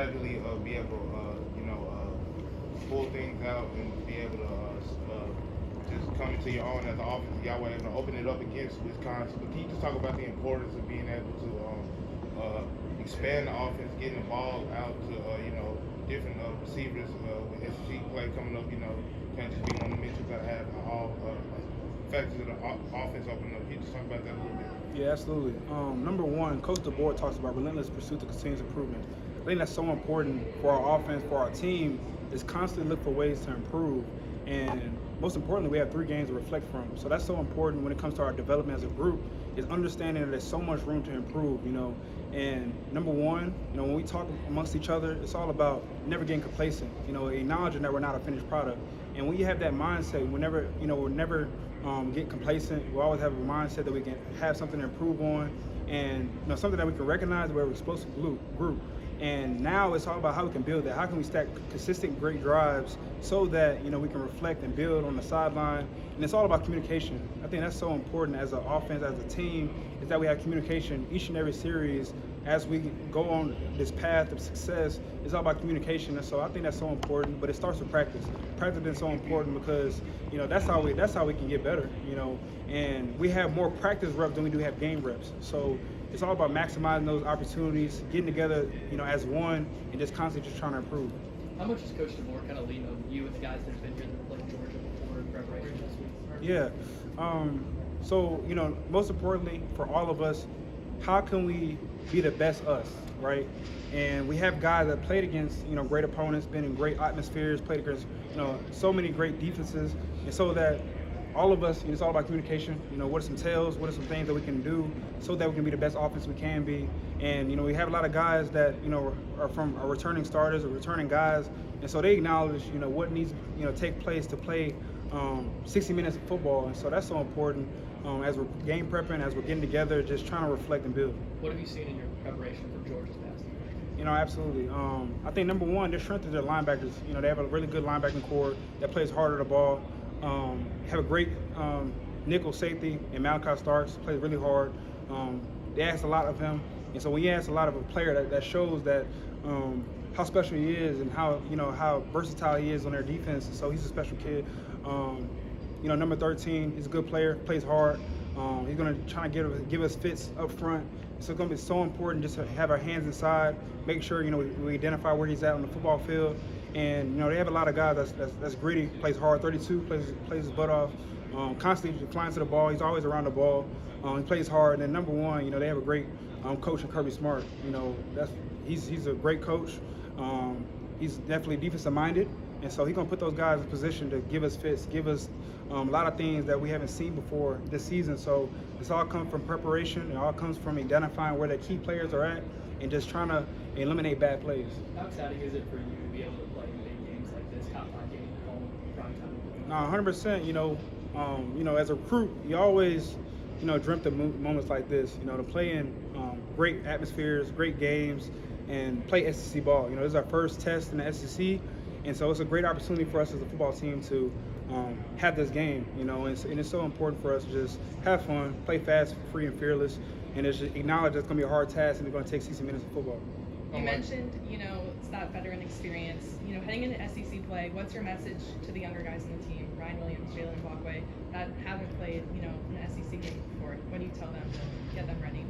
gradually be able to, pull things out and be able to just come into your own as an offense. Y'all were able to open it up against Wisconsin. But can you just talk about the importance of being able to expand the offense, getting the ball out to different receivers with SEC play coming up? Can't just be one of the men you gotta have all factors of the offense opening up. Can you just talk about that a little bit? Yeah, absolutely. Number one, Coach DeBoer talks about relentless pursuit to continuous improvement. I think that's so important for our offense, for our team, is constantly look for ways to improve. And most importantly, we have 3 games to reflect from. So that's so important when it comes to our development as a group, is understanding that there's so much room to improve, And number one, when we talk amongst each other, it's all about never getting complacent, acknowledging that we're not a finished product. And when you have that mindset, we'll never get complacent. We'll always have a mindset that we can have something to improve on, and something that we can recognize we're an explosive group. And now it's all about how we can build that. How can we stack consistent great drives so that we can reflect and build on the sideline. And it's all about communication. I think that's so important as an offense, as a team, is that we have communication each and every series as we go on this path of success. It's all about communication, and so I think that's so important. But it starts with practice. Practice has been so important because that's how we can get better. And we have more practice reps than we do have game reps. So it's all about maximizing those opportunities, getting together, as one, and just constantly just trying to improve. How much is Coach DeBoer kind of lean on you and the guys that have been here that played Georgia before in preparation this week? Yeah. So, most importantly for all of us, how can we be the best us, right? And we have guys that played against, great opponents, been in great atmospheres, played against, so many great defenses, and so that all of us, it's all about communication. What are some tells? What are some things that we can do so that we can be the best offense we can be? And we have a lot of guys that are returning starters or returning guys, and so they acknowledge what needs take place to play 60 minutes of football, and so that's so important as we're game prepping, as we're getting together, just trying to reflect and build. What have you seen in your preparation for Georgia's past? Absolutely. I think number one, their strength is their linebackers. They have a really good linebacking core that plays harder the ball. Have a great nickel safety in Malachi Starks, plays really hard. They ask a lot of him, and so when you ask a lot of a player, that shows that how special he is and how versatile he is on their defense. So he's a special kid. Number 13, he's a good player, plays hard. He's going to try to give us fits up front. So it's going to be so important just to have our hands inside, make sure we identify where he's at on the football field. And they have a lot of guys that's gritty, plays hard. 32 plays his butt off, constantly flying to the ball. He's always around the ball. He plays hard. And then number one, they have a great coach in Kirby Smart. He's a great coach. He's definitely defensive minded, and so he's gonna put those guys in position to give us fits, give us a lot of things that we haven't seen before this season. So this all comes from preparation. It all comes from identifying where the key players are at and just trying to eliminate bad plays. How exciting is it for you to be able to play in big games like this, top 5 game at home, prime time? 100%. As a recruit, you always, dreamt of moments like this. To play in great atmospheres, great games, and play SEC ball. This is our first test in the SEC, and so it's a great opportunity for us as a football team to have this game. And it's so important for us to just have fun, play fast, free, and fearless, and just acknowledge it's going to be a hard task and it's going to take 60 minutes of football. You mentioned, it's that veteran experience. Heading into SEC play, what's your message to the younger guys on the team, Ryan Williams, Jalen Milroe, that haven't played, an SEC game before? What do you tell them to get them ready?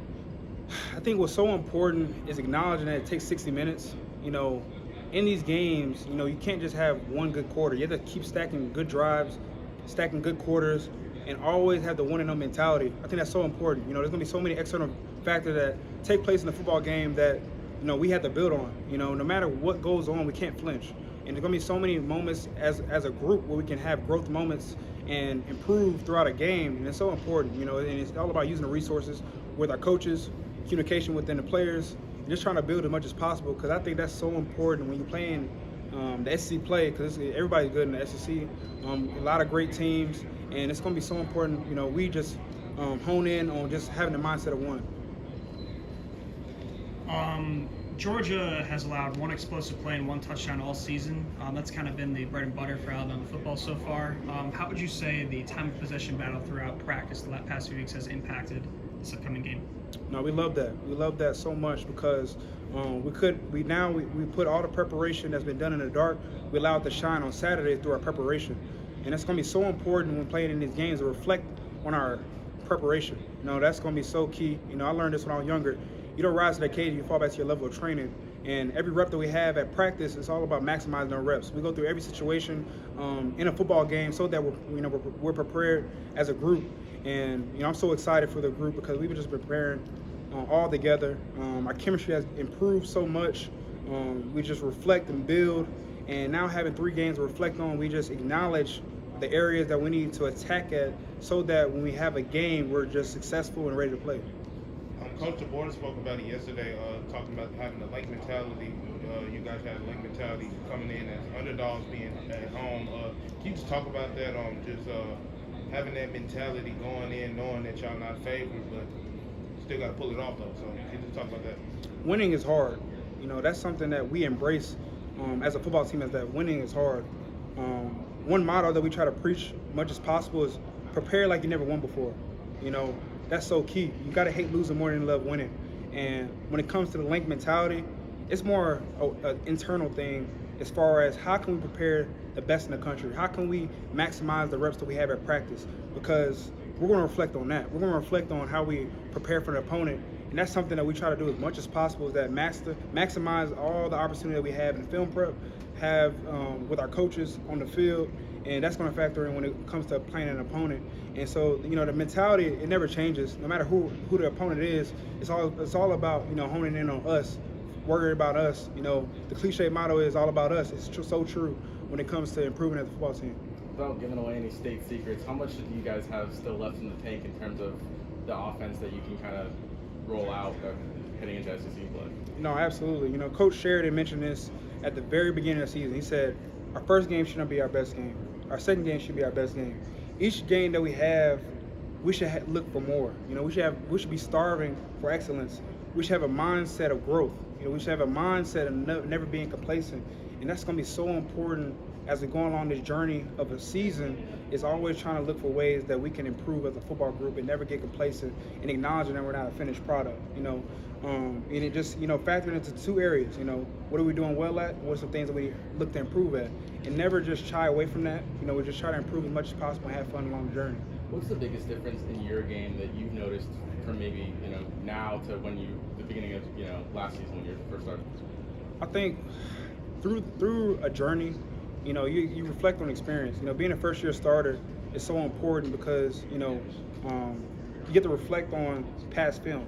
I think what's so important is acknowledging that it takes 60 minutes. In these games, you can't just have one good quarter. You have to keep stacking good drives, stacking good quarters, and always have the one-and-done mentality. I think that's so important. There's going to be so many external factors that take place in the football game that, we have to build on. No matter what goes on, we can't flinch. And there's going to be so many moments as a group where we can have growth moments and improve throughout a game. And it's so important, and it's all about using the resources with our coaches, communication within the players, and just trying to build as much as possible, because I think that's so important when you're playing the SEC play, because everybody's good in the SEC, a lot of great teams, and it's going to be so important, we just hone in on just having the mindset of one. Georgia has allowed one explosive play and one touchdown all season. That's kind of been the bread and butter for Alabama football so far. How would you say the time of possession battle throughout practice the past few weeks has impacted this upcoming game? No, we love that. We love that so much because we put all the preparation that's been done in the dark, we allow it to shine on Saturday through our preparation. And it's going to be so important when playing in these games to reflect on our preparation. That's going to be so key. I learned this when I was younger. You don't rise to the occasion, you fall back to your level of training. And every rep that we have at practice is all about maximizing our reps. We go through every situation in a football game so that we're prepared as a group. And I'm so excited for the group because we've just been preparing all together. Our chemistry has improved so much. We just reflect and build. And now having 3 games to reflect on, we just acknowledge the areas that we need to attack at so that when we have a game, we're just successful and ready to play. Coach DeBoer spoke about it yesterday, talking about having the link mentality. You guys had a link mentality coming in as underdogs being at home. Can you just talk about that, just having that mentality going in, knowing that y'all not favored, but still got to pull it off, though. So can you just talk about that? Winning is hard. That's something that we embrace as a football team, is that winning is hard. One motto that we try to preach much as possible is prepare like you never won before. That's so key. You got to hate losing more than you love winning. And when it comes to the link mentality, it's more an internal thing as far as how can we prepare the best in the country? How can we maximize the reps that we have at practice? Because we're going to reflect on that. We're going to reflect on how we prepare for the opponent. And that's something that we try to do as much as possible, is that maximize all the opportunity that we have in film prep, have with our coaches on the field. And that's going to factor in when it comes to playing an opponent. And so, the mentality, it never changes. No matter who the opponent is, it's all about, honing in on us, worried about us. The cliche motto is all about us. It's so true when it comes to improving as a football team. Without giving away any state secrets, how much do you guys have still left in the tank in terms of the offense that you can kind of roll out heading into SEC play? No, absolutely. Coach Sheridan mentioned this at the very beginning of the season. He said, our first game shouldn't be our best game. Our second game should be our best game. Each game that we have, we should look for more. We should be starving for excellence. We should have a mindset of growth. We should have a mindset of never being complacent. And that's going to be so important as we go along this journey of a season, is always trying to look for ways that we can improve as a football group and never get complacent and acknowledging that we're not a finished product. And it just, factoring into 2 areas, what are we doing well at? What are some things that we look to improve at? And never just shy away from that. We just try to improve as much as possible and have fun along the journey. What's the biggest difference in your game that you've noticed from maybe, now to the beginning of, last season when you first started? I think through a journey, you reflect on experience. Being a first-year starter is so important because, you get to reflect on past film,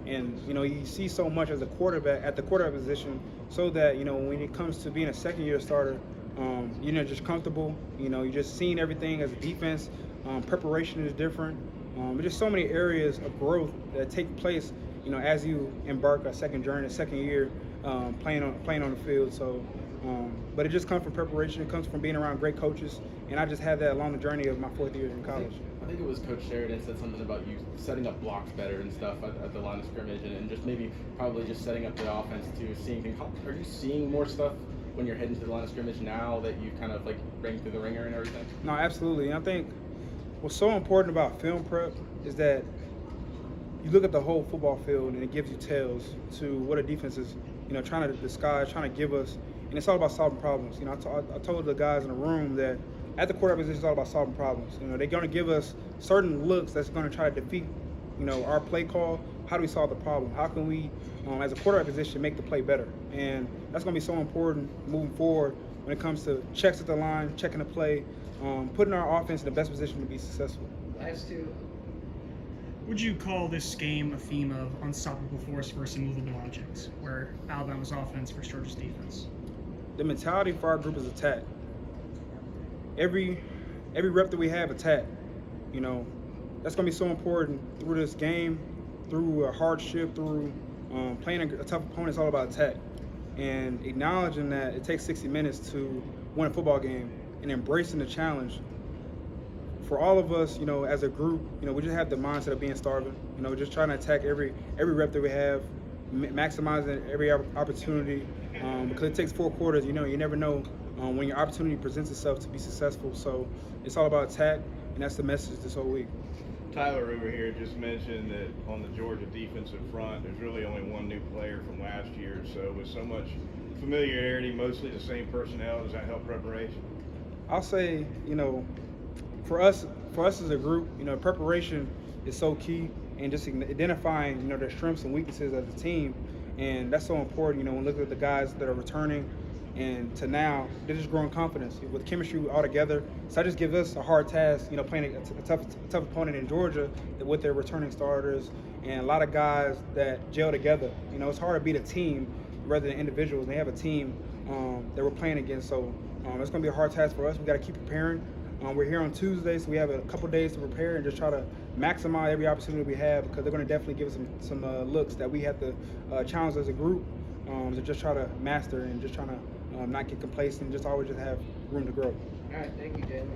and you see so much as a quarterback at the quarterback position, so that when it comes to being a second-year starter, you're just comfortable. You're just seeing everything as a defense. Preparation is different. There's just so many areas of growth that take place, as you embark a second year playing on the field. So, but it just comes from preparation. It comes from being around great coaches, and I just had that along the journey of my 4th year in college. I think it was Coach Sheridan said something about you setting up blocks better and stuff at the line of scrimmage, and just probably just setting up the offense to seeing things. Are you seeing more stuff when you're heading to the line of scrimmage now that you kind of bring through the ringer and everything? No, absolutely. And I think what's so important about film prep is that you look at the whole football field and it gives you tells to what a defense is, trying to disguise, trying to give us. And it's all about solving problems. I told the guys in the room that at the quarterback position, it's all about solving problems. They're going to give us certain looks that's going to try to defeat, our play call. How do we solve the problem? How can we, as a quarterback position, make the play better? And that's going to be so important moving forward when it comes to checks at the line, checking the play, putting our offense in the best position to be successful. Last 2. Would you call this game a theme of unstoppable force versus immovable objects, where Alabama's offense versus Georgia's defense? The mentality for our group is attack. Every rep that we have, attack. That's going to be so important through this game, through a hardship, through playing a tough opponent. It's all about attack. And acknowledging that it takes 60 minutes to win a football game and embracing the challenge. For all of us, as a group, we just have the mindset of being starving. Just trying to attack every rep that we have, maximizing every opportunity. Because it takes 4 quarters. You never know when your opportunity presents itself to be successful. So it's all about attack, and that's the message this whole week. Tyler over here just mentioned that on the Georgia defensive front, there's really only one new player from last year. So with so much familiarity, mostly the same personnel, does that help preparation? I'll say, for us as a group, preparation is so key, and just identifying, their strengths and weaknesses as a team, and that's so important. When looking at the guys that are returning, and to now, they're just growing confidence with chemistry all together. So that just gives us a hard task, playing a tough opponent in Georgia with their returning starters and a lot of guys that gel together. It's hard to beat a team rather than individuals. They have a team that we're playing against, so it's going to be a hard task for us. We got to keep preparing. We're here on Tuesday, so we have a couple days to prepare and just try to maximize every opportunity we have, because they're going to definitely give us some looks that we have to challenge as a group to just try to master, and just trying to not get complacent, just always just have room to grow. All right, thank you, Jalen.